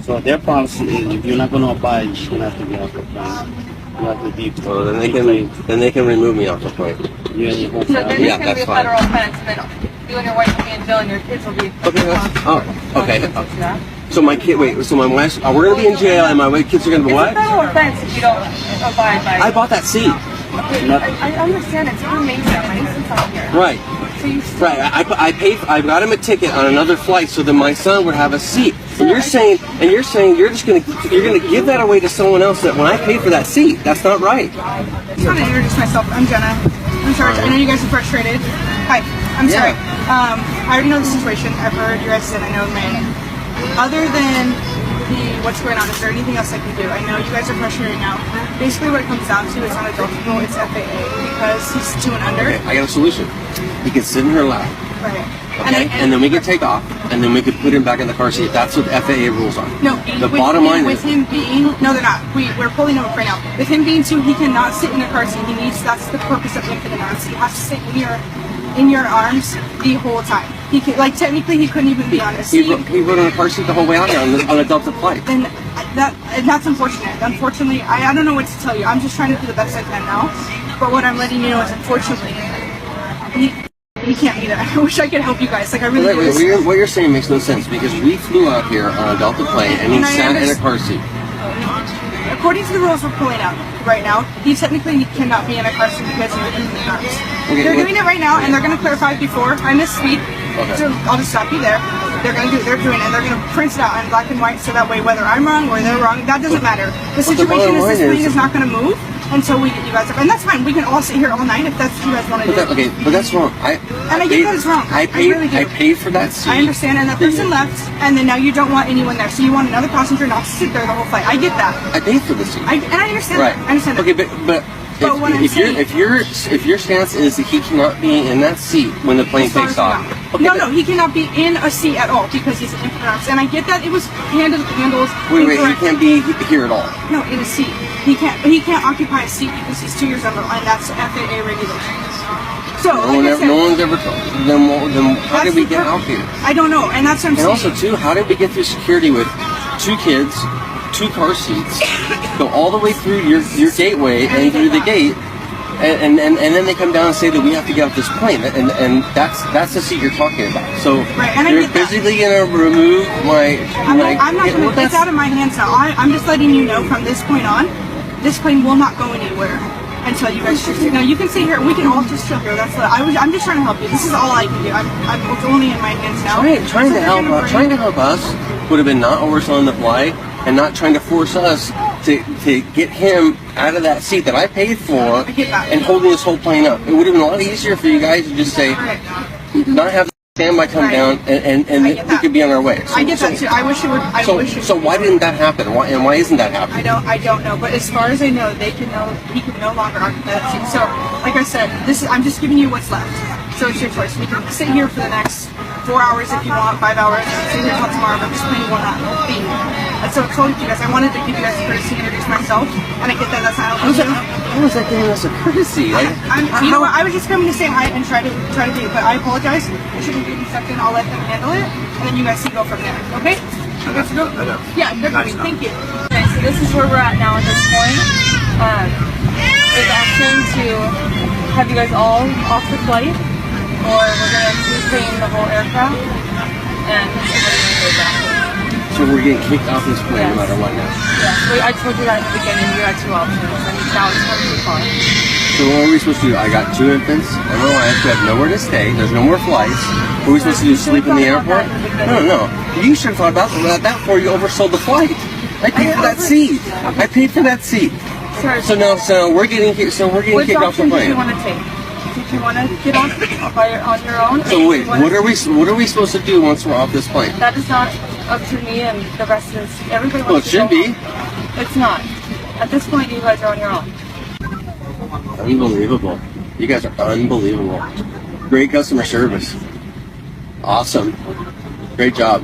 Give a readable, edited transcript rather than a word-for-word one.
So their policy is if you're not going to abide, you're going to have to get off the plane. You have to be. Oh, then they can remove me off the plane. You and your whole So then family. it's going to be a federal offense, and then you and your wife will be in jail, and your kids will be. Okay. So my kid, so my wife, we're going to be in jail, and my kids are going to be what? It's a federal offense if you don't abide by. I bought that seat. Okay, I understand it's your niece out here. Right. So you still, Right. I got him a ticket on another flight so that my son would have a seat. And you're saying you're gonna give that away to someone else that when I paid for that seat, that's not right. I just want to introduce myself. I'm Jenna. I'm sorry. I know you guys are frustrated. Hi. I'm sorry. I already know the situation. I've heard your guys' and I know the man. Other than what's going on, is there anything else I can do? I know you guys are frustrated now. Basically what it comes down to is not adultable, it's FAA because he's 2 and under. Okay, I got a solution. He can sit in her lap. Right. Okay, and then we can take off, and then we could put him back in the car seat. That's what FAA rules are. No, the bottom line with him being, no, they're not. We're pulling him up right now. With him being 2, he cannot sit in a car seat. That's the purpose of infant arms. He has to sit in your arms the whole time. He can, technically, he couldn't even be on a seat. He rode on a car seat the whole way out here on a Delta flight. And that's unfortunate. Unfortunately, I don't know what to tell you. I'm just trying to do the best I can now. But what I'm letting you know is, unfortunately, he can't be there. I wish I could help you guys. I really do. What you're saying makes no sense because we flew out here on a Delta plane and he sat in a car seat. According to the rules we're pulling out right now, he technically cannot be in a car seat because of the arms. Okay, they're doing it right now, and they're going to clarify before I misspeak. Okay. So I'll just stop you there. They're going to do it. They're doing it. And they're going to print it out in black and white, so that way whether I'm wrong or they're wrong, that doesn't matter. The situation is this plane is not going to move until we get you guys up, and that's fine. We can all sit here all night if that's what you guys want to do. Okay, but that's wrong. I get that it's wrong. I really do. I paid for that seat. I understand, and that person left, and then now you don't want anyone there, so you want another passenger not to sit there the whole flight. I get that. I paid for the seat. I understand that. I understand that. Okay, but if your stance is that he cannot be in that seat when the plane takes off. Okay, no, he cannot be in a seat at all because he's an infant. And I get that it was handles. Wait, he can't be here at all. No, in a seat. He can't occupy a seat because he's 2 years old, and that's FAA regulations. So, no one's ever told them. How did we get out here? I don't know, and that's what I'm saying. And also, too, how did we get through security with 2 kids, 2 car seats, go all the way through your gateway and through the gate, and then they come down and say that we have to get off this plane, and that's the seat you're talking about. So you're physically gonna remove my. I'm not gonna. It's out of my hands now. I'm just letting you know from this point on, this plane will not go anywhere until you guys choose to. Now you can sit here. We can all just chill here. I'm just trying to help you. This is all I can do. It's only in my hands now. Trying to help us would have been not overselling the flight and not trying to force us to get him out of that seat that I paid for and holding this whole plane up. It would have been a lot easier for you guys to just say, not have the standby come down and we could be on our way. I get that too. I wish it would. So why didn't that happen? Why isn't that happening? I don't know. But as far as I know, he can no longer occupy that seat. So, like I said, I'm just giving you what's left. So it's your choice. We can sit here for the next 4 hours if you want, 5 hours. Sit here until tomorrow, but this plane will not be. And so I told you guys, I wanted to give you guys a courtesy to introduce myself, and I get that that's not how was that giving us a courtesy? You know what? I was just coming to say hi and try to do it, but I apologize. I shouldn't be second. I'll let them handle it, and then you guys can go from there. Okay? You guys go? Yeah, they're coming. Thank you. Okay, so this is where we're at now at this point. There's an option to have you guys all off the flight, or we're going to retain the whole aircraft, and everybody's going to go back. So we're getting kicked off this plane no matter what now? Yeah, I told you that in the beginning. You had 2 options, and now it's come too far. So what are we supposed to do? I got 2 infants and my wife who have nowhere to stay. There's no more flights. What are we supposed to do? Sleep in the airport? No. You should have thought about that before you oversold the flight. I paid for that seat. So we're getting kicked off the plane. Which option did you want to take? Did you want to get on your own? So wait, what are we supposed to do once we're off this plane? That is not up to me and the rest of everybody. Well, it should be. It's not. At this point, you guys are on your own. Unbelievable. You guys are unbelievable. Great customer service. Awesome. Great job.